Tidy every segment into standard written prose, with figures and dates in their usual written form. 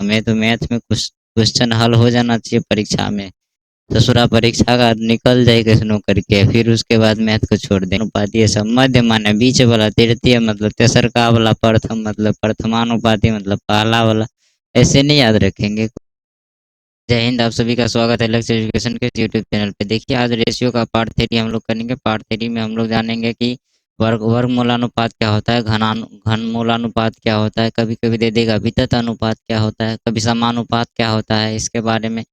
हमें तो मैथ में कुछ क्वेश्चन हल हो जाना चाहिए परीक्षा में। ससुरा परीक्षा का निकल जाए कैसनो करके, फिर उसके बाद मैथ को छोड़ दें। अनुपाती है सब मध्य माने बीच वाला, तृतीय मतलब तेसरका वाला, प्रथम मतलब प्रथमानुपाती मतलब पहला वाला, ऐसे नहीं याद रखेंगे। जय हिंद, आप सभी का स्वागत है लक्ष्य एजुकेशन के यूट्यूब चैनल पे। देखिए आज रेशियो का पार्ट 3 हम लोग करेंगे। पार्ट 3 में हम लोग जानेंगे कि वर्गमूलानुपात क्या होता है, घनमूलानुपात क्या होता है, कभी कभी दे देगा वितत अनुपात क्या होता है, कभी समानुपात क्या होता है इसके बारे में,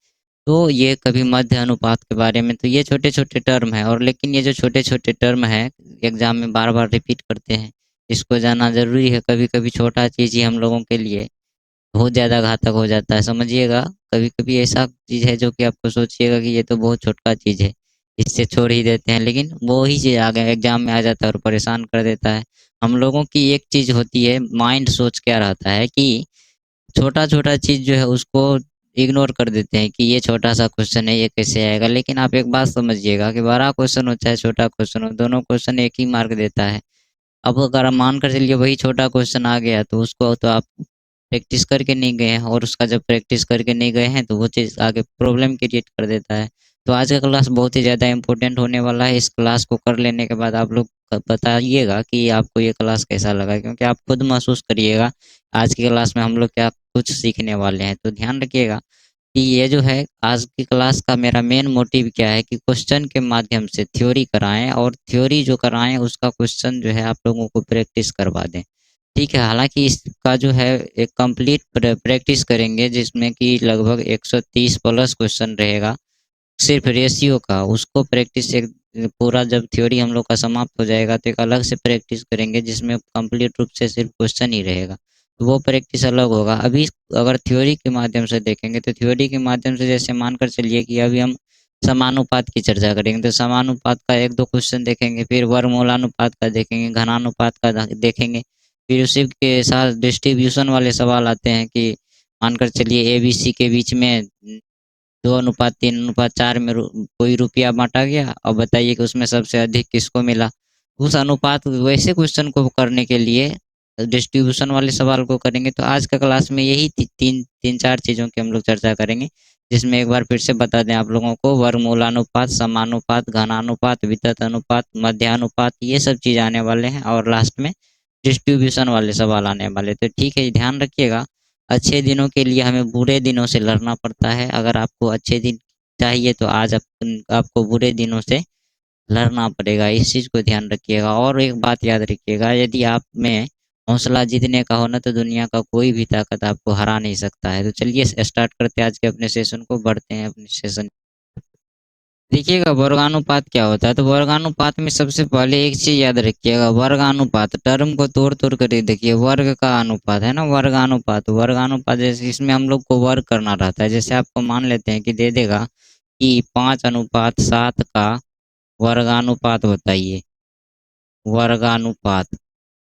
तो ये कभी मध्य अनुपात के बारे में। तो ये छोटे छोटे टर्म है, और लेकिन ये जो छोटे छोटे टर्म है एग्जाम में बार बार रिपीट करते हैं, इसको जानना जरूरी है। कभी कभी छोटा चीज़ ही हम लोगों के लिए बहुत ज़्यादा घातक हो जाता है, समझिएगा। कभी-कभी ऐसा चीज़ है जो कि आपको सोचिएगा कि ये तो बहुत छोटा चीज़ है, इससे छोड़ ही देते हैं, लेकिन वो ही चीज़ आगे एग्ज़ाम में आ जाता है और परेशान कर देता है। हम लोगों की एक चीज़ होती है, माइंड सोच क्या रहता है कि छोटा-छोटा चीज़ जो है उसको इग्नोर कर देते हैं कि ये छोटा-सा क्वेश्चन है, ये कैसे आएगा। लेकिन आप एक बात समझिएगा कि बड़ा क्वेश्चन हो चाहे छोटा क्वेश्चन हो, दोनों क्वेश्चन एक ही मार्क देता है। अब अगर आप मान कर चलिए वही छोटा क्वेश्चन आ गया तो उसको तो आप प्रैक्टिस करके नहीं गए हैं, और उसका जब प्रैक्टिस करके नहीं गए हैं तो वो चीज़ आगे प्रॉब्लम क्रिएट कर देता है। तो आज का क्लास बहुत ही ज़्यादा इम्पोर्टेंट होने वाला है। इस क्लास को कर लेने के बाद आप लोग बताइएगा कि आपको ये क्लास कैसा लगा, क्योंकि आप खुद महसूस करिएगा आज की क्लास में हम लोग क्या कुछ सीखने वाले हैं। तो ध्यान रखिएगा कि ये जो है आज की क्लास का मेरा मेन मोटिव क्या है कि क्वेश्चन के माध्यम से थ्योरी कराएं, और थ्योरी जो कराएं उसका क्वेश्चन जो है आप लोगों को प्रैक्टिस करवा दें। ठीक है, हालांकि इसका जो है एक कंप्लीट प्रैक्टिस करेंगे जिसमें कि लगभग 130 प्लस क्वेश्चन रहेगा सिर्फ रेशियो का। उसको प्रैक्टिस एक पूरा जब थ्योरी हम लोग का समाप्त हो जाएगा तो एक अलग से प्रैक्टिस करेंगे जिसमें कंप्लीट रूप से सिर्फ क्वेश्चन ही रहेगा, तो वो प्रैक्टिस अलग होगा। अभी अगर थ्योरी के माध्यम से देखेंगे तो थ्योरी के माध्यम से जैसे मानकर चलिए कि अभी हम समानुपात की चर्चा करेंगे, तो समानुपात का एक दो क्वेश्चन देखेंगे, फिर वर्गमूलानुपात का देखेंगे, घनानुपात का देखेंगे, फिर उसी के साथ डिस्ट्रीब्यूशन वाले सवाल आते हैं कि मानकर चलिए ए बी सी के बीच में 2:3:4 में कोई रुपया बाँटा गया, अब बताइए कि उसमें सबसे अधिक किसको मिला? उस अनुपात वैसे क्वेश्चन को करने के लिए डिस्ट्रीब्यूशन वाले सवाल को करेंगे। तो आज का क्लास में यही 3-4 चीज़ों की हम लोग चर्चा करेंगे, जिसमें एक बार फिर से बता दें आप लोगों को, वर्गमूलानुपात, समानुपात, घनानुपात, वितत अनुपात, मध्यानुपात, ये सब चीज़ आने वाले हैं, और लास्ट में डिस्ट्रीब्यूशन वाले सवाल आने वाले। तो ठीक है, ध्यान रखिएगा। अच्छे दिनों के लिए हमें बुरे दिनों से लड़ना पड़ता है। अगर आपको अच्छे दिन चाहिए तो आज आपको बुरे दिनों से लड़ना पड़ेगा, इस चीज़ को ध्यान रखिएगा। और एक बात याद रखिएगा, यदि आप में हौसला जीतने का हो ना तो दुनिया का कोई भी ताकत आपको हरा नहीं सकता है। तो चलिए स्टार्ट करते हैं आज के अपने सेशन को, बढ़ते हैं अपने सेशन। देखिएगा वर्गानुपात क्या होता है, तो वर्गानुपात में सबसे पहले एक चीज याद रखिएगा, वर्गानुपात टर्म को तोड़ तोड़ कर ही देखिए। वर्ग का अनुपात है ना, वर्गानुपात, वर्गानुपात जैसे इसमें हम लोग को वर्ग करना रहता है। जैसे आपको मान लेते हैं कि दे देगा कि 5:7 का वर्गानुपात बताइए, वर्गानुपात।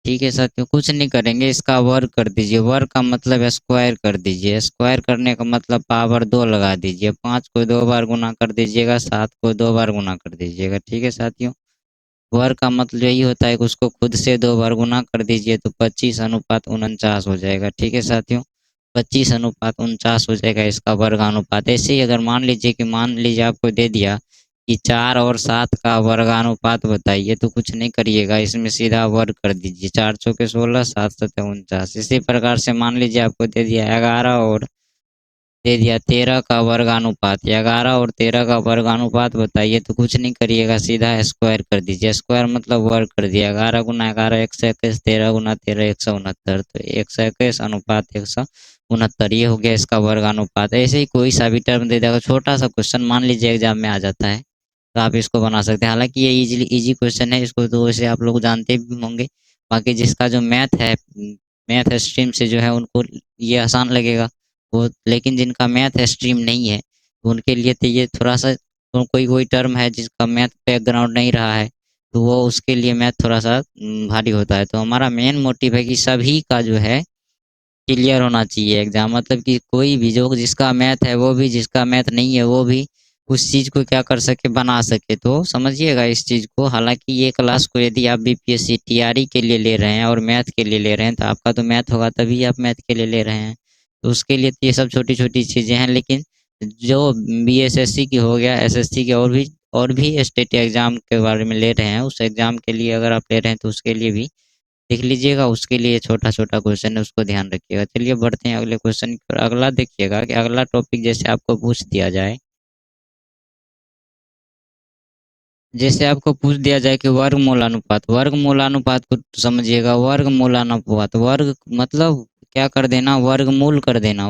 ठीक है साथियों, कुछ नहीं करेंगे, इसका वर्ग कर दीजिए। वर्ग का मतलब स्क्वायर कर दीजिए, स्क्वायर करने का मतलब पावर 2 लगा दीजिए। 5 को 2 बार गुना कर दीजिएगा, 7 को 2 बार गुना कर दीजिएगा। ठीक है साथियों, वर्ग का मतलब यही होता है कि उसको खुद से 2 बार गुना कर दीजिए, तो 25:49 हो जाएगा। ठीक है साथियों, 25:49 हो जाएगा इसका वर्गानुपात। ऐसे ही अगर मान लीजिए आपको दे दिया कि 4 और 7 का वर्गानुपात बताइए, तो कुछ नहीं करिएगा, इसमें सीधा वर्ग कर दीजिए। 4 चौके 16, 7 सत्ते 49। इसी प्रकार से मान लीजिए आपको दे दिया 11 और दे दिया 13 का वर्गानुपात, 11 और 13 का वर्गानुपात बताइए, तो कुछ नहीं करिएगा, सीधा स्क्वायर कर दीजिए। स्क्वायर मतलब वर्ग कर दिया। 11 गुना 11 121, 13 गुना 13 169, तो 121 अनुपात 169, ये हो गया इसका वर्गानुपात। ऐसे ही कोई सा भी टर्म दे देगा, छोटा सा क्वेश्चन मान लीजिए एग्जाम में आ जाता है, तो आप इसको बना सकते हैं। हालांकि ये इजी क्वेश्चन है, इसको तो वैसे आप लोग जानते भी होंगे। बाकी जिसका जो मैथ है, मैथ स्ट्रीम से जो है उनको ये आसान लगेगा वो, लेकिन जिनका मैथ स्ट्रीम नहीं है तो उनके लिए तो ये थोड़ा सा, तो कोई कोई टर्म है जिसका मैथ बैकग्राउंड नहीं रहा है, तो वो उसके लिए मैथ थोड़ा सा भारी होता है। तो हमारा मेन मोटिव है कि सभी का जो है क्लियर होना चाहिए एग्जाम, मतलब कि कोई भी जो जिसका मैथ है वो भी, जिसका मैथ नहीं है वो भी उस चीज़ को क्या कर सके, बना सके। तो समझिएगा इस चीज़ को। हालांकि ये क्लास को यदि आप बीपीएससी टीआरई के लिए ले रहे हैं और मैथ के लिए ले रहे हैं, तो आपका तो मैथ होगा तभी आप मैथ के लिए ले रहे हैं। तो उसके लिए तो ये सब छोटी-छोटी चीज़ें हैं, लेकिन जो बीएसएससी की हो गया, एसएससी के और भी स्टेट एग्ज़ाम के बारे में ले रहे हैं, उस एग्ज़ाम के लिए अगर आप ले रहे हैं तो उसके लिए भी देख लीजिएगा, उसके लिए छोटा-छोटा क्वेश्चन है, उसको ध्यान रखिएगा। चलिए बढ़ते हैं अगले क्वेश्चन की ओर। अगला देखिएगा कि अगला टॉपिक जैसे आपको पूछ दिया जाए, जैसे आपको पूछ दिया जाए कि वर्गमूलानुपात को समझिएगा। वर्गमूलानुपात, वर्ग मतलब क्या कर देना, वर्गमूल कर देना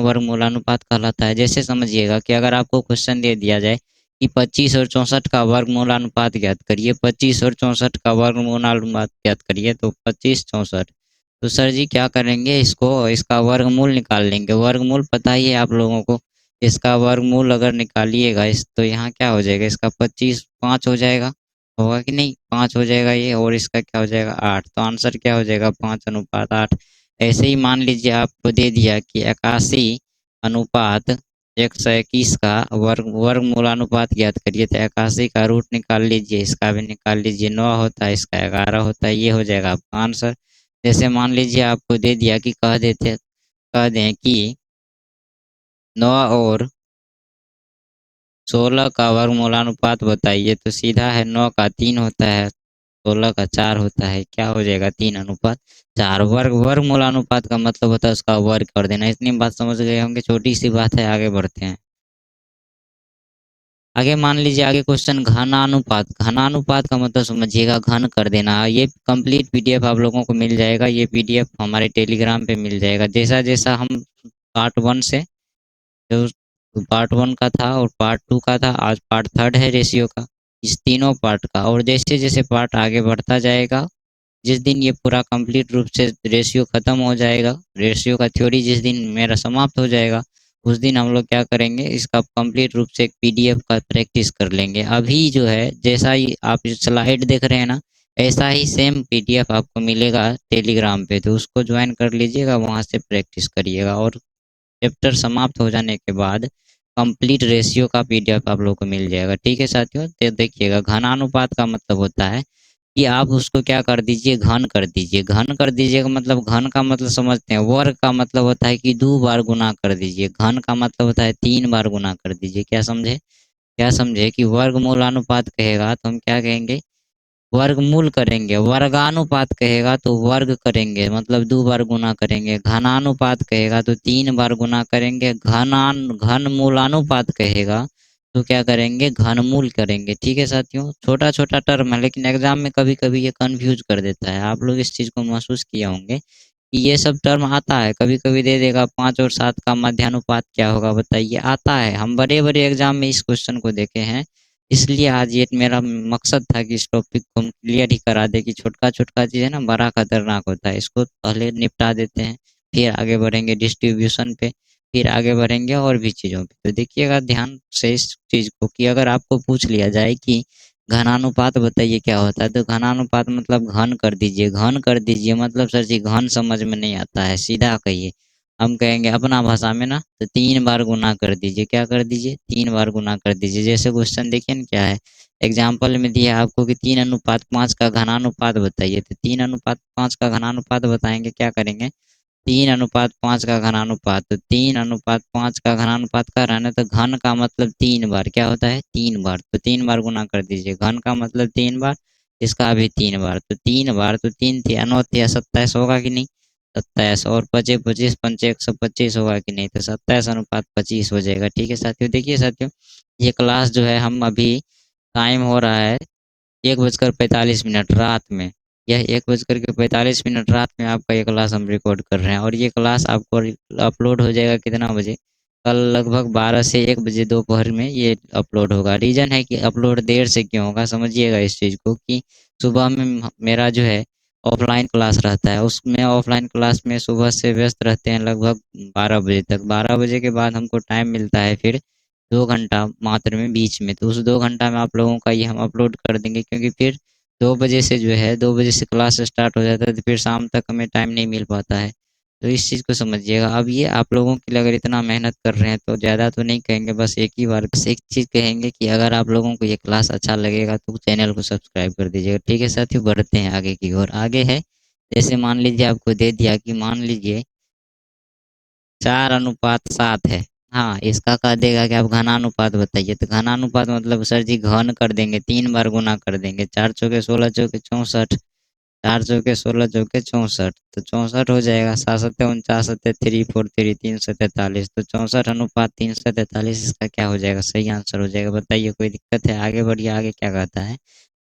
वर्गमूलानुपात कहलाता है। जैसे समझिएगा कि अगर आपको क्वेश्चन दे दिया जाए कि 25 और 64 का वर्गमूलानुपात ज्ञात करिए, 25 और 64 का वर्गमूलानुपात ज्ञात करिए, तो 25 64, तो सर जी क्या करेंगे, इसका वर्गमूल निकाल लेंगे। वर्गमूल पता ही है आप लोगों को, इसका वर्गमूल अगर निकालिएगा इस तो यहाँ क्या हो जाएगा, इसका 25 5 हो जाएगा, होगा कि नहीं, 5 हो जाएगा ये, और इसका क्या हो जाएगा 8, तो आंसर क्या हो जाएगा 5:8। ऐसे ही मान लीजिए आपको दे दिया कि 81:121 का वर्गमूलानुपात ज्ञात करिए, तो 81 का रूट निकाल लीजिए, इसका भी निकाल लीजिए, 9 होता है, इसका 11 होता है, ये हो जाएगा आपका आंसर। जैसे मान लीजिए आपको दे दिया कि कह दें कि 9 और 16 का वर्गमूलानुपात बताइए, तो सीधा है, 9 का 3 होता है, 16 का 4 होता है, क्या हो जाएगा 3:4। वर्गमूलानुपात का मतलब होता है उसका वर्ग कर देना। इतनी बात समझ गए होंगे, छोटी सी बात है, आगे बढ़ते हैं। आगे मान लीजिए, आगे क्वेश्चन घनानुपात का मतलब समझिएगा, घन कर देना। ये कंप्लीट पीडीएफ आप लोगों को मिल जाएगा, ये पीडीएफ हमारे टेलीग्राम पे मिल जाएगा। जैसा जैसा हम पार्ट 1 से, जो पार्ट 1 का था और पार्ट 2 का था, आज पार्ट 3 है रेशियो का, इस तीनों पार्ट का। और जैसे जैसे पार्ट आगे बढ़ता जाएगा, जिस दिन ये पूरा कंप्लीट रूप से रेशियो खत्म हो जाएगा, रेशियो का थ्योरी जिस दिन मेरा समाप्त हो जाएगा, उस दिन हम लोग क्या करेंगे, इसका कंप्लीट रूप से एक पीडीएफ का प्रैक्टिस कर लेंगे। अभी जो है, जैसा ही आप स्लाइड देख रहे हैं ना, ऐसा ही सेम पीडीएफ आपको मिलेगा टेलीग्राम पे, तो उसको ज्वाइन कर लीजिएगा, वहाँ से प्रैक्टिस करिएगा। और चैप्टर समाप्त हो जाने के बाद कंप्लीट रेशियो का पीडीएफ आप लोगों को मिल जाएगा। ठीक है साथियों, तो देखिएगा, घनानुपात का मतलब होता है कि आप उसको क्या कर दीजिए, घन कर दीजिए। घन कर दीजिए का मतलब, घन का मतलब समझते हैं, वर्ग का मतलब होता है कि 2 बार गुना कर दीजिए, घन का मतलब होता है 3 बार गुना कर दीजिए। क्या समझे कि वर्गमूलानुपात कहेगा तो हम क्या कहेंगे, वर्गमूल करेंगे। वर्गानुपात कहेगा तो वर्ग करेंगे, मतलब 2 बार गुना करेंगे। घनानुपात कहेगा तो 3 बार गुना करेंगे। घनमूलानुपात कहेगा तो क्या करेंगे, घनमूल करेंगे। ठीक है साथियों, छोटा छोटा टर्म है, लेकिन एग्जाम में कभी कभी ये कंफ्यूज कर देता है। आप लोग इस चीज़ को महसूस किया होंगे कि ये सब टर्म आता है, कभी कभी दे देगा 5 और 7 का मध्यानुपात क्या होगा बताइए, आता है। हम बड़े बड़े एग्जाम में इस क्वेश्चन को देखे हैं, इसलिए आज ये मेरा मकसद था कि इस टॉपिक को हम क्लियर ही करा दे कि छोटका छोटका चीज़ है ना, बड़ा खतरनाक होता है, इसको पहले निपटा देते हैं, फिर आगे बढ़ेंगे डिस्ट्रीब्यूशन पे, फिर आगे बढ़ेंगे और भी चीज़ों पे। तो देखिएगा ध्यान से इस चीज़ को, कि अगर आपको पूछ लिया जाए कि घनानुपात बताइए क्या होता है, तो घनानुपात मतलब घन कर दीजिए। घन कर दीजिए मतलब सर जी घन समझ में नहीं आता है, सीधा कहिए। हम कहेंगे अपना भाषा में ना, तो 3 बार गुना कर दीजिए। क्या कर दीजिए, 3 बार गुना कर दीजिए। जैसे क्वेश्चन देखिए ना क्या है, एग्जाम्पल में दिया है आपको कि 3:5 का घनानुपात बताइए, तो 3:5 का घनानुपात बताएंगे, क्या करेंगे, 3:5 का घनानुपात, तो 3:5 का घनानुपात कर रहा है ना, तो घन का मतलब 3 बार, क्या होता है 3 बार, तो 3 बार गुना कर दीजिए। घन का मतलब 3 बार, इसका भी 3 बार, तो 3 बार, तो 3 थे 9 थे 27 होगा कि नहीं, 27 और 25 25 पंचे 125 होगा कि नहीं, तो 27:25 हो जाएगा। ठीक है साथियों, देखिए साथियों, ये क्लास जो है, हम अभी टाइम हो रहा है 1:45 रात में। यह 1:45 रात में आपका ये क्लास हम रिकॉर्ड कर रहे हैं, और ये क्लास आपको अपलोड हो जाएगा कितना बजे, कल लगभग 12 से 1 बजे दोपहर में ये अपलोड होगा। रीज़न है कि अपलोड देर से क्यों होगा, समझिएगा इस चीज़ को, कि सुबह में मेरा जो है ऑफलाइन क्लास रहता है, उसमें ऑफलाइन क्लास में सुबह से व्यस्त रहते हैं लगभग 12 बजे तक। 12 बजे के बाद हमको टाइम मिलता है फिर 2 घंटा मात्र में बीच में, तो उस 2 घंटा में आप लोगों का ये हम अपलोड कर देंगे, क्योंकि फिर 2 बजे से जो है, 2 बजे से क्लास स्टार्ट हो जाता है, तो फिर शाम तक हमें टाइम नहीं मिल पाता है। तो इस चीज़ को समझिएगा। अब ये आप लोगों के लिए अगर इतना मेहनत कर रहे हैं, तो ज़्यादा तो नहीं कहेंगे, बस एक ही बार बस एक चीज़ कहेंगे कि अगर आप लोगों को ये क्लास अच्छा लगेगा तो चैनल को सब्सक्राइब कर दीजिएगा। ठीक है साथियों, बढ़ते हैं आगे की ओर। आगे है, जैसे मान लीजिए आपको दे दिया कि मान लीजिए 4:7 है। हाँ, इसका कह देगा कि आप घनानुपात बताइए, तो घनानुपात मतलब सर जी घन कर देंगे, 3 बार गुना कर देंगे, 4 चौके 16 चौके 64, 4 चौके 16 चौके 64, तो 64 हो जाएगा, 7 सत्ते 49 सत्ते 343 343, तो 64:343, इसका क्या हो जाएगा, सही आंसर हो जाएगा। बताइए कोई दिक्कत है? आगे बढ़िए, आगे क्या कहता है?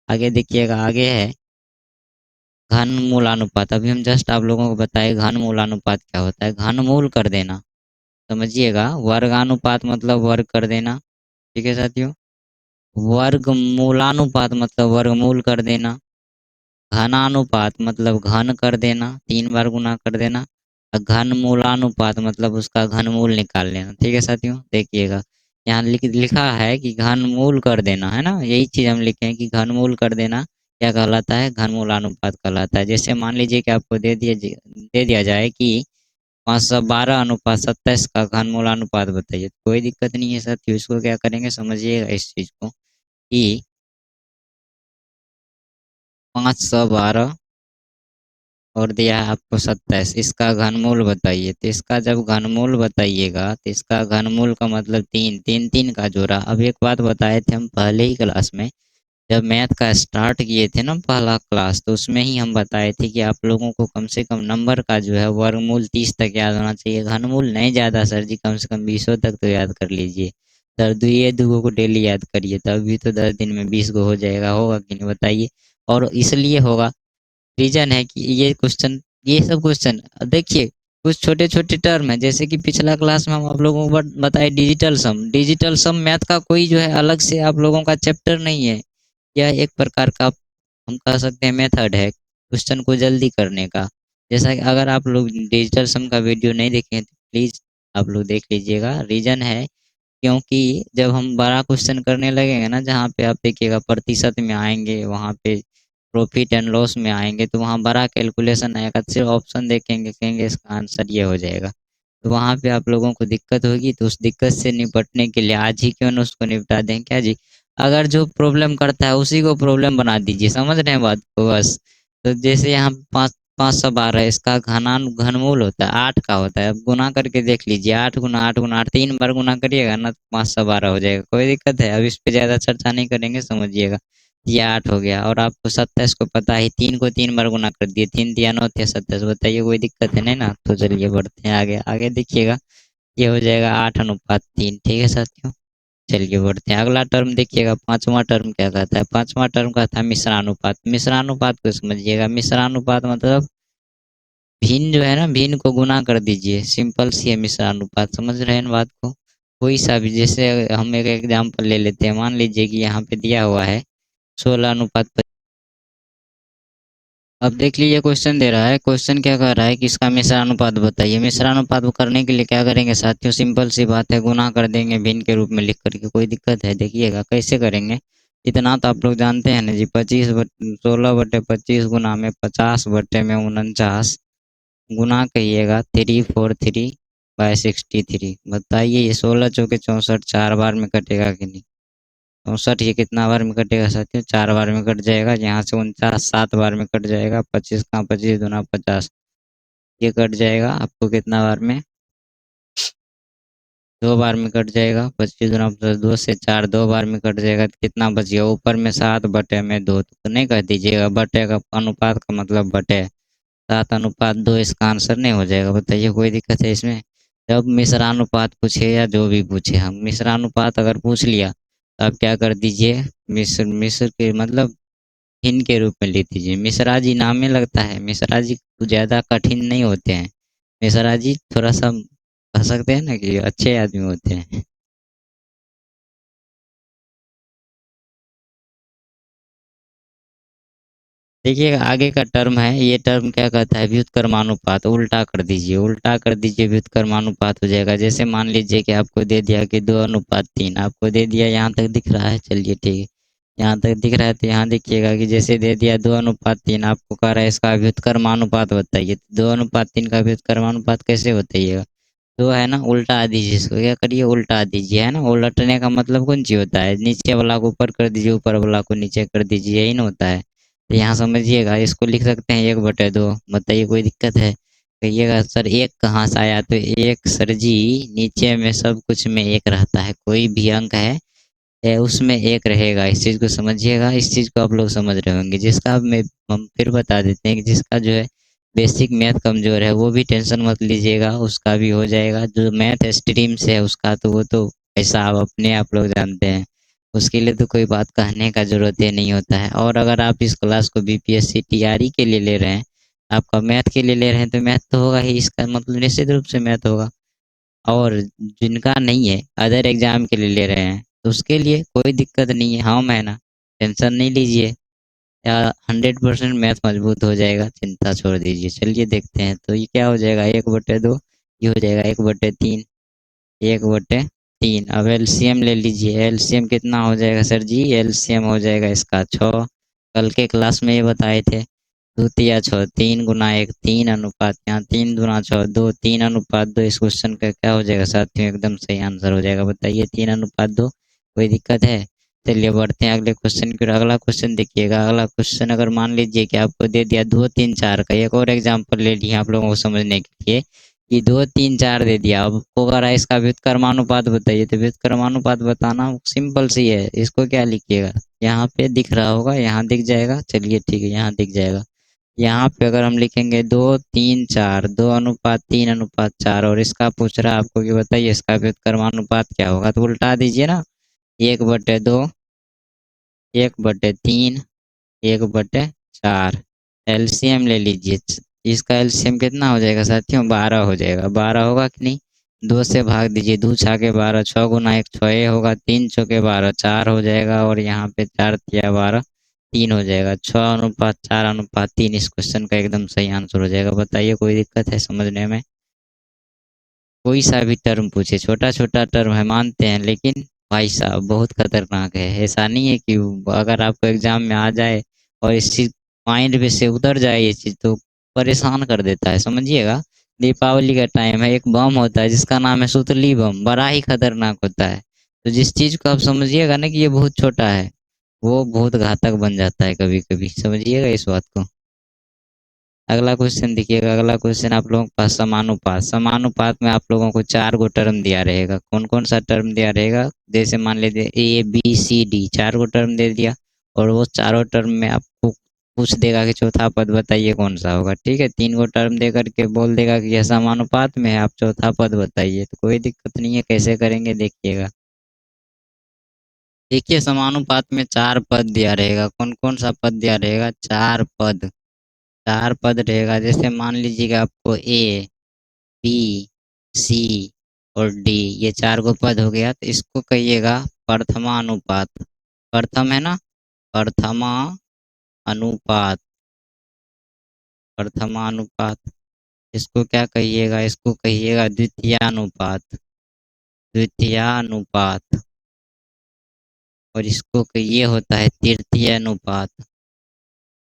आगे देखिएगा, आगे है घन मूलानुपात। अभी हम जस्ट आप लोगों को बताए घन मूलानुपात क्या होता है। घन मूल कर देना, समझिएगा, वर्गानुपात मतलब वर्ग कर देना, ठीक है साथियों। वर्ग मूलानुपात मतलब वर्गमूल कर देना। घनानुपात मतलब घन कर देना, 3 बार गुना कर देना। और घन मूलानुपात मतलब उसका घनमूल निकाल लेना, ठीक है साथियों। देखिएगा यहाँ लिखा है कि घनमूल कर देना, है ना, यही चीज हम लिखे हैं कि घनमूल कर देना क्या कहलाता है, घनमूलानुपात कहलाता है। जैसे मान लीजिए कि आपको दे दिया जाए कि 512:27 का घनमूलानुपात बताइए, कोई दिक्कत नहीं है साथियों। इसको क्या करेंगे, समझिएगा इस चीज को कि 512 और दिया है आपको 27, इसका घनमूल बताइए। तो इसका जब घनमूल बताइएगा तो इसका घनमूल का मतलब 3, 3 3 का जोड़ा। अब एक बात बताए थे हम पहले ही क्लास में, जब मैथ का स्टार्ट किए थे ना पहला क्लास, तो उसमें ही हम बताए थे कि आप लोगों को कम से कम नंबर का जो है वर्गमूल 30 तक याद होना चाहिए। घनमूल नहीं ज़्यादा सर जी, कम से कम 20 तक तो याद कर लीजिए। सर दुए दुगो को डेली याद करिए, तब भी तो 10 दिन में 20 गो हो जाएगा, होगा कि नहीं बताइए। और इसलिए होगा, रीजन है कि ये क्वेश्चन, ये सब क्वेश्चन देखिए, कुछ छोटे छोटे टर्म है, जैसे कि पिछला क्लास में हम आप लोगों को बताए डिजिटल सम। डिजिटल सम मैथ का कोई जो है अलग से आप लोगों का चैप्टर नहीं है, यह एक प्रकार का हम कह सकते हैं मेथड है क्वेश्चन को जल्दी करने का। जैसा कि अगर आप लोग डिजिटल सम का वीडियो नहीं देखे हैं तो प्लीज़ आप लोग देख लीजिएगा। रीजन है क्योंकि जब हम बड़ा क्वेश्चन करने लगेंगे ना, जहाँ पे आप देखिएगा प्रतिशत में आएंगे, वहाँ पे प्रॉफिट एंड लॉस में आएंगे, तो वहाँ बड़ा कैलकुलेशन आएगा, सिर्फ ऑप्शन देखेंगे कहेंगे इसका आंसर ये हो जाएगा, तो वहाँ पे आप लोगों को दिक्कत होगी। तो उस दिक्कत से निपटने के लिए आज ही क्यों न उसको निपटा दें, क्या जी। अगर जो प्रॉब्लम करता है उसी को प्रॉब्लम बना दीजिए, समझ रहे हैं बात को बस। तो जैसे यहाँ 512 इसका घनमूल होता है 8 का होता है। अब गुना करके देख लीजिए, 8 गुना 8 गुना 8, 3 बार गुना करिएगा ना तो 512 हो जाएगा, कोई दिक्कत है। अब इस पे ज़्यादा चर्चा नहीं करेंगे, समझिएगा। ये 8 हो गया, और आपको 27 को पता है, 3 को 3 बार गुना कर दिए, 3 दिया 9 थे 27, बताइए कोई दिक्कत है नहीं ना। तो चलिए बढ़ते हैं आगे, आगे देखिएगा, ये हो जाएगा 8:3, ठीक है साथियों। चलिए बढ़ते हैं, अगला टर्म देखिएगा, पांचवा टर्म क्या कहता है। पांचवा टर्म कहता है मिश्रानुपात। मिश्रानुपात को समझिएगा, मिश्रानुपात मतलब भिन्न जो है ना, भिन्न को गुना कर दीजिए, सिंपल सी है मिश्रानुपात, समझ रहे हैं बात को। कोई सा भी, जैसे हम एक एग्जाम्पल ले लेते हैं, मान लीजिए कि यहाँ पे दिया हुआ है 16:25। अब देख लीजिए क्वेश्चन दे रहा है, क्वेश्चन क्या कह रहा है कि इसका मिश्रानुपात बताइए। मिश्रानुपात करने के लिए क्या करेंगे साथियों, सिंपल सी बात है, गुना कर देंगे भिन्न के रूप में लिख करके, कोई दिक्कत है। देखिएगा कैसे करेंगे, इतना तो आप लोग जानते हैं ना जी, 16/25 गुना में 50/49 गुना कहिएगा 343/63। बताइए ये 16 चौके 64 4 बार में कटेगा कि नहीं। 64 ये कितना बार में कटेगा साथियों, 4 बार में कट जाएगा। यहाँ से 49 7 बार में कट जाएगा, 25 का 25 दूना 50, ये कट जाएगा आपको कितना बार में, 2 बार में कट जाएगा। 25 दूना 50, 2 से 4 2 बार में कट जाएगा, तो कितना बच गया, ऊपर में 7/2, तो नहीं कह दीजिएगा, बटे का अनुपात का मतलब बटे, 7:2 इसका आंसर नहीं हो जाएगा, बताइए कोई दिक्कत है इसमें। जब मिश्रानुपात पूछे या जो भी पूछे, हम मिश्रानुपात अगर पूछ लिया तो आप क्या कर दीजिए, मिश्र मिश्र के मतलब भिन्न के रूप में ले लीजिए। मिश्रा जी नाम में लगता है, मिश्रा जी ज़्यादा कठिन नहीं होते हैं, मिश्रा जी थोड़ा सा कह सकते हैं ना कि अच्छे आदमी होते हैं। देखिए आगे का टर्म है, ये टर्म क्या कहता है, व्युत्क्रमानुपात। उल्टा कर दीजिए, उल्टा कर दीजिए, व्युत्क्रमानुपात हो जाएगा। जैसे मान लीजिए कि आपको दे दिया कि 2:3 आपको दे दिया, यहाँ तक दिख रहा है, चलिए ठीक है, यहाँ तक दिख रहा है। तो यहाँ देखिएगा कि जैसे दे दिया 2:3, आपको कह रहा है इसका व्युत्क्रमानुपात बताइए। 2:3 का व्युत्क्रमानुपात कैसे बताइएगा, तो है ना, उल्टा दीजिए इसको, क्या करिए, उल्टा दीजिए, है ना। उलटने का मतलब कौन चीज होता है, नीचे वाला को ऊपर कर दीजिए, ऊपर वाला को नीचे कर दीजिए, यही ना होता है। तो यहाँ समझिएगा, इसको लिख सकते हैं 1/2, बताइए कोई दिक्कत है। कहिएगा सर एक कहाँ से आया, तो एक सर जी नीचे में सब कुछ में एक रहता है, कोई भी अंक है उसमें एक रहेगा। इस चीज़ को समझिएगा, इस चीज़ को आप लोग समझ रहे होंगे। जिसका हम फिर बता देते हैं कि जिसका जो है बेसिक मैथ कमज़ोर है वो भी टेंशन मत लीजिएगा, उसका भी हो जाएगा। जो मैथ स्ट्रीम से है उसका तो वो तो ऐसा आप लोग जानते हैं, उसके लिए तो कोई बात कहने का ज़रूरत ही नहीं होता है। और अगर आप इस क्लास को बीपीएससी टीआरई के लिए ले रहे हैं, आपका मैथ के लिए ले रहे हैं, तो मैथ तो होगा ही, इसका मतलब निश्चित रूप से मैथ होगा। और जिनका नहीं है, अदर एग्जाम के लिए ले रहे हैं, तो उसके लिए कोई दिक्कत नहीं है, हम है ना, टेंशन नहीं लीजिए। या 100% मैथ मजबूत हो जाएगा, चिंता छोड़ दीजिए। चलिए देखते हैं, तो ये क्या हो जाएगा, 1/2, ये हो जाएगा 1/3, 1/3। अब एलसीएम ले लीजिए, एलसीएम कितना हो जाएगा सर जी, एलसीएम हो जाएगा इसका 6। कल के क्लास में ये बताए थे, 2 तिया 6, 3 × 1 3 अनुपात, यहाँ 3 × 6 2, 3 अनुपात 2। इस क्वेश्चन का क्या हो जाएगा साथियों, एकदम सही आंसर हो जाएगा। बताइए 3 अनुपात 2, कोई दिक्कत है? चलिए बढ़ते हैं अगले क्वेश्चन की ओर। अगला क्वेश्चन देखिएगा, अगला क्वेश्चन अगर मान लीजिए कि आपको दे दिया 2 3 4 का, एक और एग्जाम्पल ले लिया आप लोगों को समझने के लिए कि 2 3 4 दे दिया। अब आपको अगर इसका व्युत्क्रमानुपात बताइए, तो व्युत्क्रमानुपात बताना सिंपल सी है। इसको क्या लिखिएगा, यहाँ पे दिख रहा होगा, यहाँ दिख जाएगा, चलिए ठीक है यहाँ दिख जाएगा। यहाँ पे अगर हम लिखेंगे 2 3 4, 2:3:4, और इसका पूछ रहा है आपको कि बताइए इसका व्युत्क्रमानुपात क्या होगा, तो उल्टा दीजिए ना, 1/2, 1/3, 1/4। एलसीएम ले लीजिए, इसका एलसीएम कितना हो जाएगा साथियों, 12 हो जाएगा। 12 होगा कि नहीं, 2 से भाग दीजिए, 2×6=12, 6 × 1 6 होगा, 3×4=12 4 हो जाएगा, और यहाँ पे 4×3=12 3 हो जाएगा। 6:4:3 इस क्वेश्चन का एकदम सही आंसर हो जाएगा। बताइए कोई दिक्कत है समझने में? कोई सा भी टर्म पूछे, छोटा छोटा टर्म है मानते हैं, लेकिन भाई साहब बहुत खतरनाक है। ऐसा नहीं है कि अगर आपको एग्जाम में आ जाए और इस चीज माइंड में से उतर जाए ये चीज, तो परेशान कर देता है, समझिएगा। दीपावली का टाइम है, एक बम होता है जिसका नाम है सुतली बम, बड़ा ही खतरनाक होता है। तो जिस चीज को आप समझिएगा ना कि ये बहुत छोटा है, वो बहुत घातक बन जाता है कभी कभी, समझिएगा इस बात को। अगला क्वेश्चन देखिएगा, अगला क्वेश्चन आप लोगों के पास समानुपात। समानुपात में आप लोगों को 4 गो टर्म दिया रहेगा। कौन कौन सा टर्म दिया रहेगा, जैसे मान लीजिए ABCD 4 गो टर्म दे दिया, और वो चारों टर्म में आपको पूछ देगा कि चौथा पद बताइए कौन सा होगा। ठीक है, 3 गो टर्म दे करके बोल देगा कि यह समानुपात में है, आप चौथा पद बताइए। तो कोई दिक्कत नहीं है, कैसे करेंगे देखिएगा। देखिए समानुपात में 4 पद दिया रहेगा। कौन कौन सा पद दिया रहेगा, 4 पद। 4 पद रहेगा, जैसे मान लीजिए कि आपको A, B, C और D, ये 4 गो पद हो गया, तो इसको कहिएगा प्रथमानुपात। प्रथम है ना, प्रथमानुपात, प्रथमानुपात। इसको क्या कहिएगा, इसको कहिएगा द्वितीयानुपात, द्वितीयानुपात। और इसको ये होता है तृतीय अनुपात,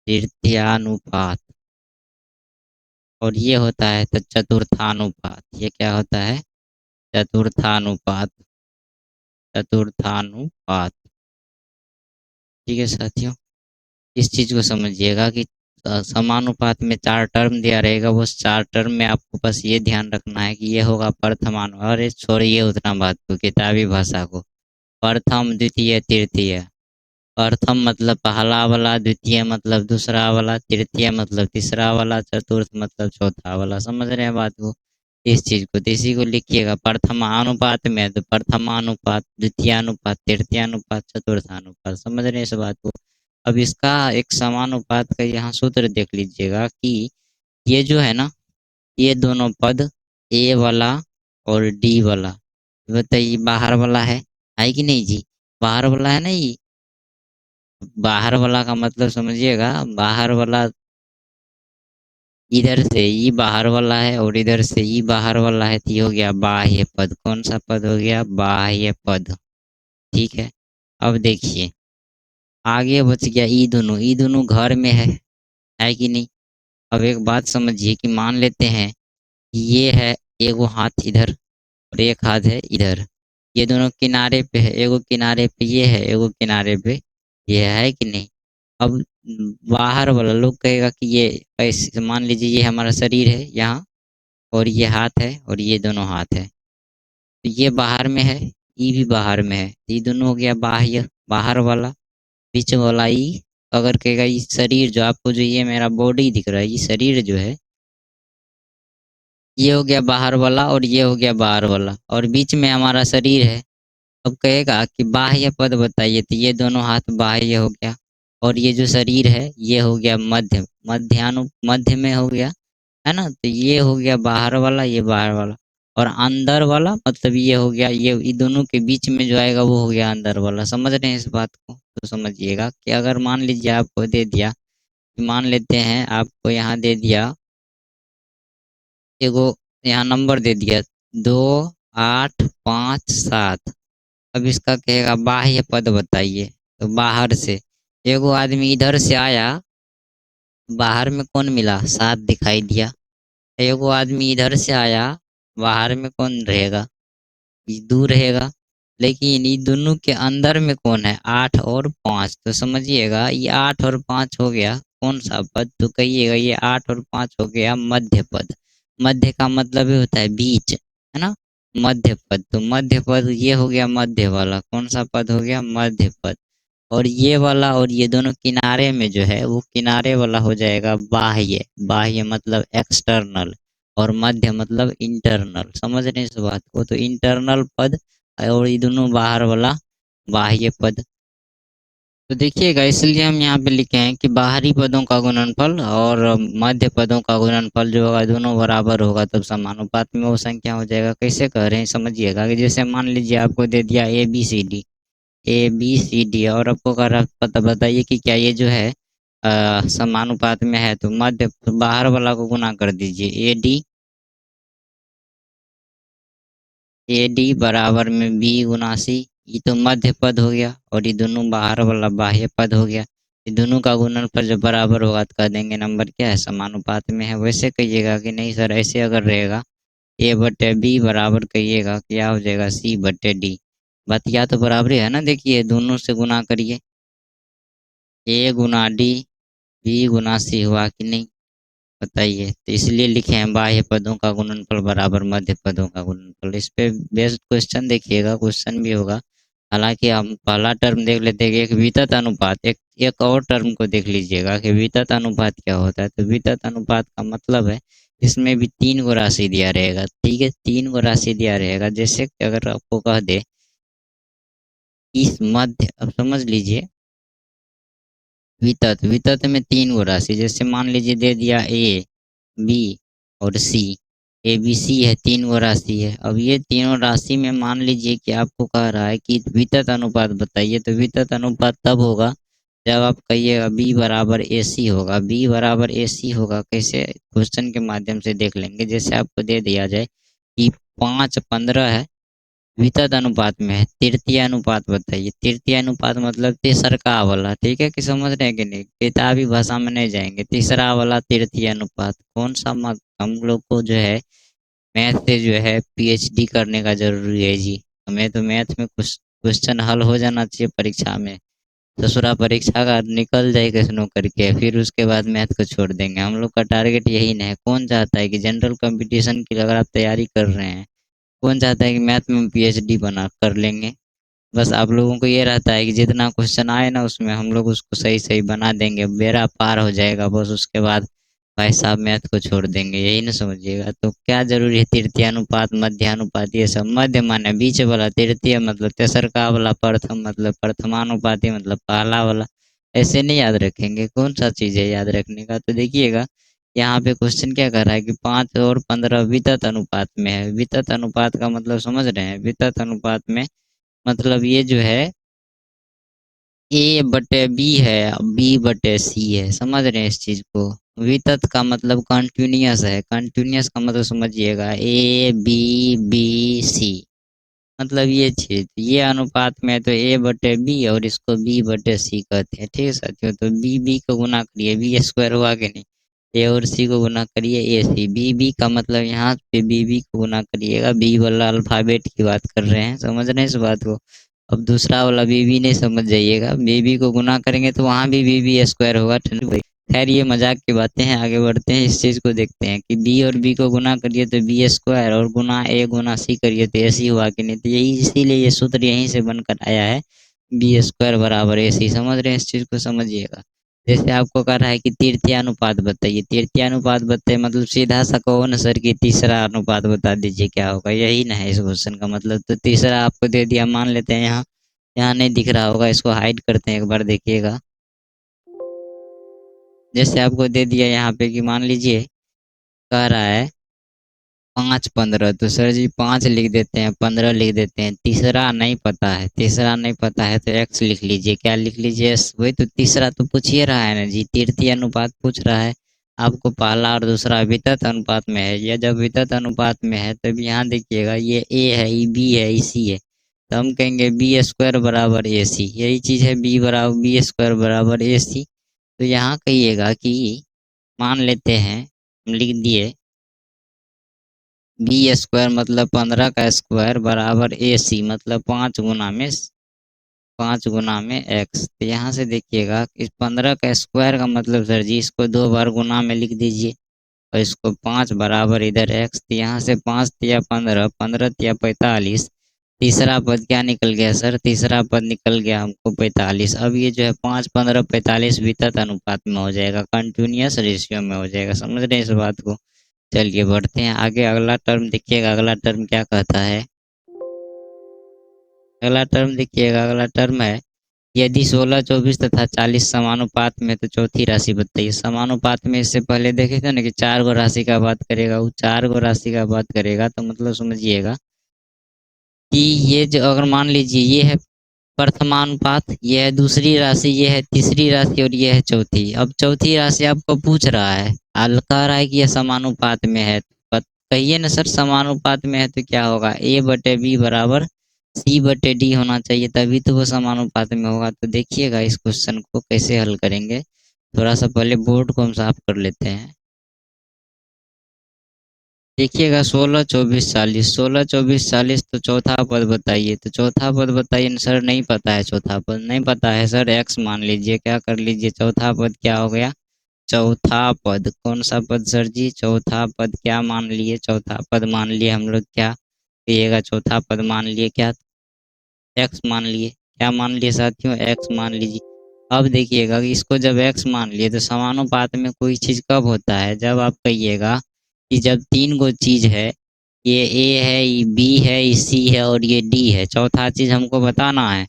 तृतीयानुपात। और ये होता है तो चतुर्थानुपात। ये क्या होता है, चतुर्थानुपात, चतुर्थानुपात। ठीक है साथियों, इस चीज को समझिएगा कि समानुपात में 4 टर्म दिया रहेगा, वो 4 टर्म में आपको बस ये ध्यान रखना है कि ये होगा प्रथमानु, अरे छोड़िए उतना बात को, किताबी भाषा को। प्रथम द्वितीय तृतीय, प्रथम मतलब पहला वाला, द्वितीय मतलब दूसरा वाला, तृतीय मतलब तीसरा वाला, चतुर्थ मतलब चौथा वाला। समझ रहे हैं बात को, इस चीज को, तो इसी को लिखिएगा। प्रथमानुपात में है तो प्रथमानुपात, द्वितीयानुपात, तृतीयानुपात, चतुर्थानुपात। समझ रहे हैं इस बात को। अब इसका एक समानुपात का यहाँ सूत्र देख लीजिएगा कि ये जो है ना, ये दोनों पद A वाला और D वाला, बताइए बाहर वाला है कि नहीं जी, बाहर वाला है ना ये। बाहर वाला का मतलब समझिएगा, बाहर वाला इधर से ये बाहर वाला है और इधर से ये बाहर वाला है, तो ये हो गया बाह्य पद। कौन सा पद हो गया, बाह्य पद। ठीक है, अब देखिए आगे बच गया ई दोनों घर में है कि नहीं। अब एक बात समझिए कि मान लेते हैं कि ये है, एगो हाथ इधर और एक हाथ है इधर, ये दोनों किनारे पे है, एगो किनारे पे ये है, एगो किनारे पे ये है कि नहीं। अब बाहर वाला लोग कहेगा कि ये ऐसे मान लीजिए ये हमारा शरीर है यहाँ, और ये हाथ है और ये दोनों हाथ है। तो ये बाहर में है, ई भी बाहर में है, ये दोनों हो गया बाह्य, बाहर वाला। बीच वाला ई, अगर कहेगा ये शरीर जो आपको, जो ये मेरा बॉडी दिख रहा है, ये शरीर जो है, ये हो गया बाहर वाला और ये हो गया बाहर वाला, और बीच में हमारा शरीर है। अब कहेगा कि बाह्य पद बताइए, तो ये दोनों हाथ बाह्य हो गया, और ये जो शरीर है ये हो गया मध्य, मध्य में हो गया, है ना। तो ये हो गया बाहर वाला, ये बाहर वाला, और अंदर वाला मतलब ये हो गया, ये दोनों के बीच में जो आएगा वो हो गया अंदर वाला। समझ रहे हैं इस बात को? तो समझिएगा कि अगर मान लीजिए आपको दे दिया, मान लेते हैं आपको यहाँ दे दिया एगो, यहाँ नंबर दे दिया 2, 8, 5, 7। अब इसका कहेगा बाह्य पद बताइए, तो बाहर से एगो आदमी इधर से आया, बाहर में कौन मिला? 7 दिखाई दिया। एगो आदमी इधर से आया, बाहर में कौन रहेगा? ये 2 रहेगा। लेकिन ये दोनों के अंदर में कौन है? 8 और 5। तो समझिएगा ये 8 और 5 हो गया कौन सा पद? तो कहिएगा ये 8 और 5 हो गया मध्य पद। मध्य का मतलब ही होता है बीच, है ना। मध्य पद, तो मध्य पद ये हो गया मध्य वाला। कौन सा पद हो गया? मध्य पद। और ये वाला और ये दोनों किनारे में जो है वो किनारे वाला हो जाएगा बाह्य। बाह्य मतलब एक्सटर्नल, और मध्य मतलब इंटरनल। समझ रहे हैं इस बात को? तो इंटरनल पद और ये दोनों बाहर वाला बाह्य पद। तो देखिएगा, इसलिए हम यहाँ पे लिखे हैं कि बाहरी पदों का गुणनफल और मध्य पदों का गुणनफल जो होगा दोनों बराबर होगा, तब समानुपात में वो संख्या हो जाएगा। कैसे कह रहे हैं समझिएगा, कि जैसे मान लीजिए आपको दे दिया ए बी सी डी, और आपको कह रहा पता बताइए कि क्या ये जो है समानुपात में है, तो मध्य बाहर वाला को गुना कर दीजिए। ए डी बराबर में बी गुना सी, ये तो मध्य पद हो गया, और ये दोनों बाहर वाला बाह्य पद हो गया। ये दोनों का गुणनफल जब बराबर होगा तो कह देंगे नंबर क्या है? समानुपात में है। वैसे कहिएगा कि नहीं सर, ऐसे अगर रहेगा ए बटे बी बराबर, कहिएगा क्या हो जाएगा? सी बटे डी। बतिया तो बराबर है ना। देखिए दोनों से गुना करिए, ए गुना डी, बी गुना सी हुआ कि नहीं? बताइए। तो इसलिए लिखे हैं बाह्य पदों का गुणनफल बराबर मध्य पदों का गुणनफल। इस पे बेस्ड क्वेश्चन देखिएगा, क्वेश्चन भी होगा। हालांकि हम पहला टर्म देख लेते हैं कि एक वितत अनुपात, एक और टर्म को देख लीजिएगा कि वितत अनुपात क्या होता है। तो वितत अनुपात का मतलब है इसमें भी 3 गो राशि दिया रहेगा। ठीक है, 3 गो राशि दिया रहेगा। जैसे कि अगर आपको कह दे इस मध्य, अब समझ लीजिए वितत, वितत में 3 गो राशि, जैसे मान लीजिए दे दिया ए बी और सी। ए बी सी है, 3 गो राशि है। अब ये तीनों राशि में मान लीजिए कि आपको कह रहा है कि वितत अनुपात बताइए, तो वितत अनुपात तब होगा जब आप कहिएगा बी बराबर ए सी होगा। बी बराबर ए सी होगा कैसे? क्वेश्चन के माध्यम से देख लेंगे। जैसे आपको दे दिया जाए कि 5-15 है, वितत अनुपात में है, तृतीय अनुपात बताइए। तृतीय अनुपात मतलब तीसरा वाला। ठीक है कि समझ रहे हैं कि नहीं? किताबी भाषा में नहीं जाएंगे। तीसरा वाला तृतीय अनुपात कौन सा? हम लोग को जो है मैथ से जो है पीएचडी करने का जरूरी है जी। हमें तो मैथ में कुछ क्वेश्चन हल हो जाना चाहिए परीक्षा में। ससुरा परीक्षा का निकल जाए कैसनो करके, फिर उसके बाद मैथ को छोड़ देंगे। हम लोग का टारगेट यही नहीं है। कौन चाहता है कि जनरल कंपटीशन की अगर आप तैयारी कर रहे हैं, कौन चाहता है कि मैथ में पीएचडी बना कर लेंगे? बस आप लोगों को ये रहता है कि जितना क्वेश्चन आए ना उसमें हम लोग उसको सही सही बना देंगे, बेड़ा पार हो जाएगा बस। उसके बाद भाई साहब मैथ को छोड़ देंगे, यही ना समझिएगा। तो क्या जरूरी है? तृतीय अनुपात, मध्य अनुपात, ये सब। मध्य माने बीच वाला, तृतीय मतलब तेसरका वाला, प्रथम मतलब प्रथमानुपाती मतलब पहला वाला। ऐसे नहीं याद रखेंगे। कौन सा चीज़ है याद रखने का? तो देखिएगा यहाँ पे क्वेश्चन क्या कर रहा है कि 5 और 15 वितत अनुपात में है। वितत अनुपात का मतलब समझ रहे हैं? वितत अनुपात में मतलब ये जो है ए बटे बी है, बी बटे सी है। समझ रहे हैं इस चीज को? वितत का मतलब कंटिन्यूअस है। कंटिन्यूअस का मतलब समझिएगा ए बी बी सी, मतलब ये चीज, ये अनुपात में है तो ए बटे बी और इसको बी बटे सी कहते हैं। ठीक है साथियों? तो बी बी को गुना करिए, बी स्क्वायर हुआ कि नहीं? ए और सी को गुना करिए, ए सी। बी बी का मतलब यहाँ पे बी बी को गुना करिएगा। बी वाला अल्फाबेट की बात कर रहे हैं, समझ रहे हैं इस बात को? अब दूसरा वाला बी बी नहीं समझ जाइएगा। बी बी को गुना करेंगे तो वहाँ भी बी बी स्क्वायर होगा। खैर ये मजाक की बातें हैं, आगे बढ़ते हैं, इस चीज को देखते हैं कि बी और बी को गुना करिए तो बी स्क्वायर, और गुना ए गुना सी करिए तो ए सी हुआ कि नहीं। तो यही इसीलिए ये सूत्र यहीं से बनकर आया है, बी स्क्वायर बराबर ए सी। समझ रहे हैं, इस चीज को समझिएगा। जैसे आपको कह रहा है कि तृतीय अनुपात बताइए, तृतीय अनुपात बताइए मतलब सीधा सा कहो ना सर कि तीसरा अनुपात बता दीजिए क्या होगा, यही ना है इस क्वेश्चन का मतलब। तो तीसरा आपको दे दिया, मान लेते हैं यहाँ, यहाँ नहीं दिख रहा होगा, इसको हाइड करते हैं, एक बार देखिएगा। जैसे आपको दे दिया यहाँ पे कि मान लीजिए कह रहा है 5 15, तो सर जी 5 लिख देते हैं, 15 लिख देते हैं। तीसरा नहीं पता है, तीसरा नहीं पता है तो एक्स लिख लीजिए। क्या लिख लीजिए? वही तो तीसरा तो पूछ ही रहा है ना जी, तृतीय अनुपात पूछ रहा है आपको। पहला और दूसरा वितत अनुपात में है, या जब वितत अनुपात में है तब यहाँ देखिएगा ये ए है, ये बी है, ये सी है, तो हम कहेंगे बी स्क्वायर बराबर ए सी। यही चीज़ है, बी स्क्वायर बराबर ए सी। तो यहाँ कहिएगा कि मान लेते हैं, हम लिख दिए बी स्क्वायर मतलब 15 का स्क्वायर बराबर ए सी, मतलब 5 गुना में एक्स। तो यहाँ से देखिएगा इस 15 का स्क्वायर का मतलब सर जी इसको 2 बार गुना में लिख दीजिए, और इसको 5 बराबर इधर एक्स। तो यहाँ से 5 तिया 15, 15 तिया 45, तीसरा पद क्या निकल गया सर? तीसरा पद निकल गया हमको 45। अब ये जो है 5 15 45 वितत अनुपात में हो जाएगा, कंटिन्यूअस रेशियो में हो जाएगा। समझ रहे हैं इस बात को? चलिए बढ़ते हैं आगे, अगला टर्म देखिएगा, अगला टर्म क्या कहता है। अगला टर्म देखिएगा, अगला टर्म है यदि 16 24 तथा 40 समानुपात में तो चौथी राशि बताइए। समानुपात में इससे पहले देखे थे ना कि 4 गो राशि का बात करेगा, वो 4 गो राशि का बात करेगा, तो मतलब समझिएगा कि ये जो अगर मान लीजिए ये है प्रथमानुपात, ये है दूसरी राशि, ये है तीसरी राशि, और ये है चौथी। अब चौथी राशि आपको पूछ रहा है, कह रहा है कि यह समानुपात में है। कहिए ना सर समानुपात में है तो क्या होगा, ए बटे बी बराबर सी बटे डी होना चाहिए, तभी तो वो समानुपात में होगा। तो देखिएगा इस क्वेश्चन को कैसे हल करेंगे। थोड़ा सा पहले बोर्ड को हम साफ कर लेते हैं। देखिएगा 16 24 40, 16 24 40, तो चौथा पद बताइए। तो चौथा पद बताइए न सर, नहीं पता है, चौथा पद नहीं पता है सर, एक्स मान लीजिए। क्या कर लीजिए, चौथा पद क्या हो गया, चौथा पद कौन सा पद सर जी, चौथा पद क्या मान लिए, चौथा पद मान लिए हम लोग, क्या कहिएगा, चौथा पद मान लिए क्या, एक्स मान लिए। क्या मान लिए साथियों, एक्स मान लीजिए। अब देखिएगा कि इसको जब एक्स मान लिए तो समानुपात में कोई चीज़ कब होता है, जब आप कहिएगा कि जब 3 गो चीज़ है, ये ए है, ये बी है, ये सी है, और ये डी है, चौथा चीज़ हमको बताना है।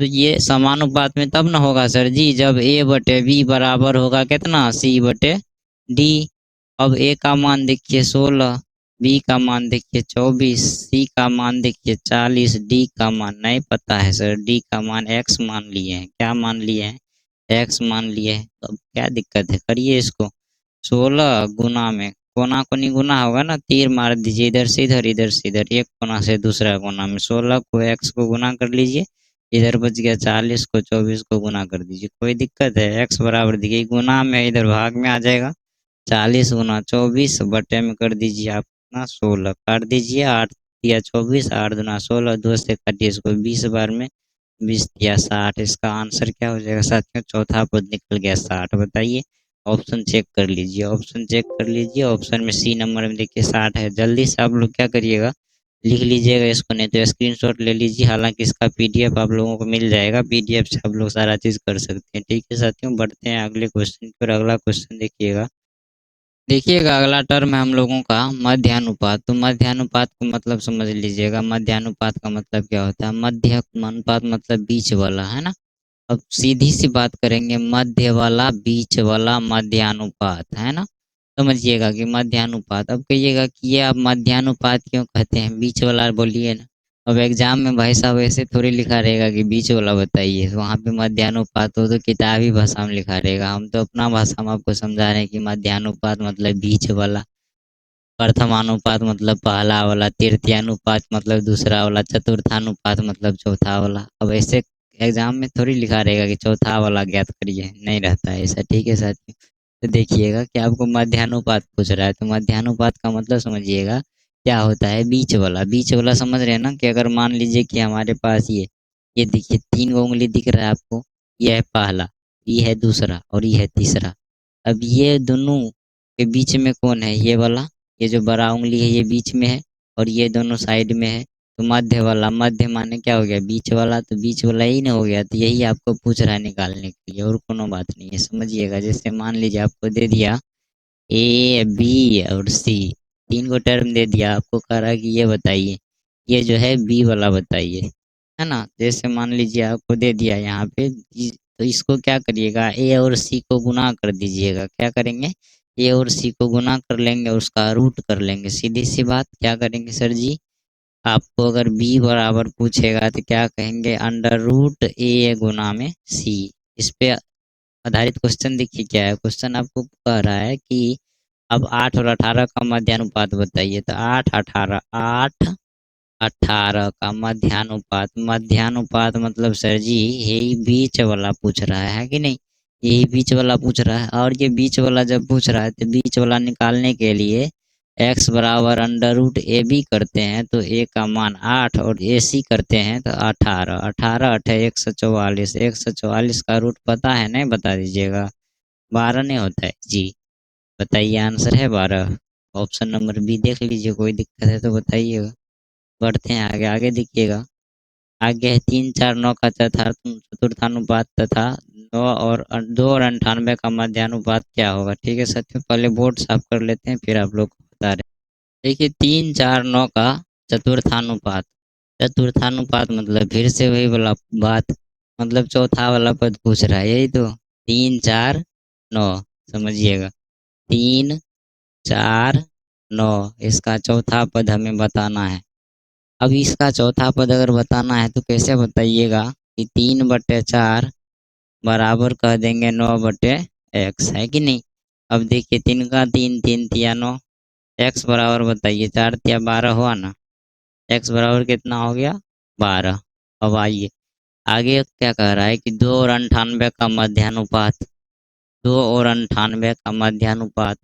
तो ये समानुपात में तब ना होगा सर जी, जब ए बटे बी बराबर होगा कितना, सी बटे डी। अब ए का मान देखिए 16, बी का मान देखिए 24, सी का मान देखिए 40, डी का मान नहीं पता है सर, डी का मान एक्स मान लिए हैं। क्या मान लिए हैं, एक्स मान लिए हैं। तो अब क्या दिक्कत है, करिए इसको। 16 गुना में कोना कोनी गुना होगा ना, तीर मार दीजिए, इधर से इधर, इधर से इधर, एक कोना से दूसरा कोना में। 16 को एक्स को गुना कर लीजिए, इधर बच गया 40 को 24 को गुना कर दीजिए। कोई दिक्कत है, एक्स बराबर देखिए गुना में इधर भाग में आ जाएगा, 40 गुना 24 बटे में कर दीजिए आप ना 16, काट दीजिए, 8 या 24, 8 दुना 16, 2 से काटिए इसको 20 बार में, 20 या 60। इसका आंसर क्या हो जाएगा साथियों, चौथा पद निकल गया 60। बताइए, ऑप्शन चेक कर लीजिए, ऑप्शन चेक कर लीजिए, ऑप्शन में सी नंबर में देखिए 60 है। जल्दी से आप लोग क्या करिएगा, लिख लीजिएगा इसको, नहीं तो स्क्रीनशॉट ले लीजिए। हालांकि इसका पीडीएफ आप लोगों को मिल जाएगा, पीडीएफ से आप लोग सारा चीज़ कर सकते हैं। ठीक है साथियों, बढ़ते हैं अगले क्वेश्चन पर। अगला क्वेश्चन देखिएगा, देखिएगा अगला टर्म है हम लोगों का मध्यानुपात। तो मध्यानुपात को मतलब समझ लीजिएगा, मध्यानुपात का मतलब क्या होता है, मध्य अनुपात मतलब बीच वाला, है ना। अब सीधी सी बात करेंगे, मध्य वाला, बीच वाला, मध्यानुपात, है ना। समझिएगा कि मध्यानुपात। अब कहिएगा कि ये आप मध्यानुपात क्यों कहते हैं, बीच वाला बोलिए ना। अब एग्जाम में भाई साहब ऐसे थोड़ी लिखा रहेगा कि बीच वाला बताइए, वहाँ पे मध्यानुपात हो तो किताबी भाषा में लिखा रहेगा। हम तो अपना भाषा में आपको समझा रहे हैं कि मध्यानुपात मतलब बीच वाला, प्रथमानुपात मतलब पहला वाला, तृतीयानुपात मतलब दूसरा वाला, चतुर्थानुपात मतलब चौथा वाला। अब ऐसे एग्जाम में थोड़ी लिखा रहेगा कि चौथा वाला ज्ञात करिए, नहीं रहता है ऐसा। ठीक है साथियों, तो देखिएगा कि आपको मध्यानुपात पूछ रहा है, तो मध्यानुपात का मतलब समझिएगा क्या होता है, बीच वाला। बीच वाला समझ रहे हैं ना, कि अगर मान लीजिए कि हमारे पास ये देखिए 3 गो उंगली दिख रहा है आपको, ये है पहला, ये है दूसरा, और ये है तीसरा। अब ये दोनों के बीच में कौन है? ये वाला, ये जो बड़ा उंगली है ये बीच में है और ये दोनों साइड में है। तो मध्य वाला, मध्य माने क्या हो गया? बीच वाला, तो बीच वाला ही ना हो गया। तो यही आपको पूछ रहा है निकालने के लिए, और कोनो बात नहीं है, समझिएगा। जैसे मान लीजिए आपको दे दिया ए बी और सी, तीन को टर्म दे दिया, आपको कह रहा है कि ये बताइए, ये जो है बी वाला बताइए, है ना। जैसे मान लीजिए आपको दे दिया यहाँ पे तो इसको क्या करिएगा, ए और सी को गुना कर दीजिएगा। क्या करेंगे? ए और सी को गुना कर लेंगे, उसका रूट कर लेंगे। सीधी सी बात, क्या करेंगे सर जी? आपको अगर बी बराबर पूछेगा तो क्या कहेंगे? अंडर रूट ए गुना में सी। इस पे आधारित क्वेश्चन देखिए क्या है। क्वेश्चन आपको कह रहा है कि अब 8 और 18 का मध्यानुपात बताइए। तो 8 18, 8 18 का मध्यानुपात, मध्यानुपात मतलब सर जी यही बीच वाला पूछ रहा है कि नहीं? यही बीच वाला पूछ रहा है। और ये बीच वाला जब पूछ रहा है तो बीच वाला निकालने के लिए x बराबर अंडर रूट ए बी करते हैं तो a का मान 8 और ए सी करते हैं तो 18, 18 अठे 144, 144 का रूट पता है? नहीं बता दीजिएगा। 12 नहीं होता है जी। बताइए, आंसर है 12। ऑप्शन नंबर बी देख लीजिए, कोई दिक्कत है तो बताइएगा। बढ़ते हैं आगे, आगे देखिएगा। आगे है 3 4 9 का चतुर्थानुपात तथा 2 और 98 का मध्यानुपात क्या होगा? ठीक है साथियों, पहले बोर्ड साफ कर लेते हैं फिर आप लोग को बता रहे हैं। देखिए 3 4 9 का चतुर्थानुपात, चतुर्थानुपात मतलब फिर से वही वाला बात, मतलब चौथा वाला पद पूछ रहा है, यही तो 3 4 9। समझिएगा, 3 4 9, इसका चौथा पद हमें बताना है। अब इसका चौथा पद अगर बताना है तो कैसे बताइएगा कि 3/4 बराबर कह देंगे 9/x, है कि नहीं? अब देखिए 3 का 3, 3 तिया 9, x बराबर बताइए 4 तिया 12 हुआ ना। x बराबर कितना हो गया? 12। अब आइए आगे क्या कह रहा है कि 2 और 98 का मध्यानुपात, 2 और 98 का मध्यानुपात,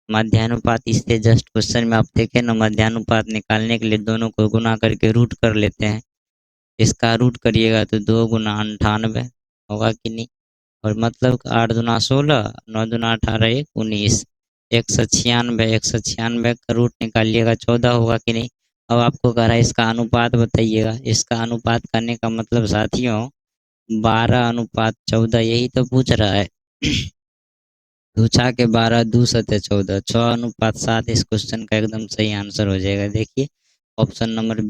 मध्यानुपात इससे जस्ट क्वेश्चन में आप देखें ना, मध्यानुपात निकालने के लिए दोनों को गुना करके रूट कर लेते हैं। इसका रूट करिएगा तो 2 गुना 98 होगा कि नहीं? और मतलब 8 दुना 16, 9 दुना 18, 1 19, 196, 196 का रूट निकालिएगा 14 होगा कि नहीं? अब आपको कह रहा है इसका अनुपात बताइएगा। इसका अनुपात करने का मतलब साथियों 12:14, यही तो पूछ रहा है। 2 छा के 12, 2 सते 14, 6:7 इस क्वेश्चन का एकदम सही आंसर हो जाएगा। देखिए ऑप्शन नंबर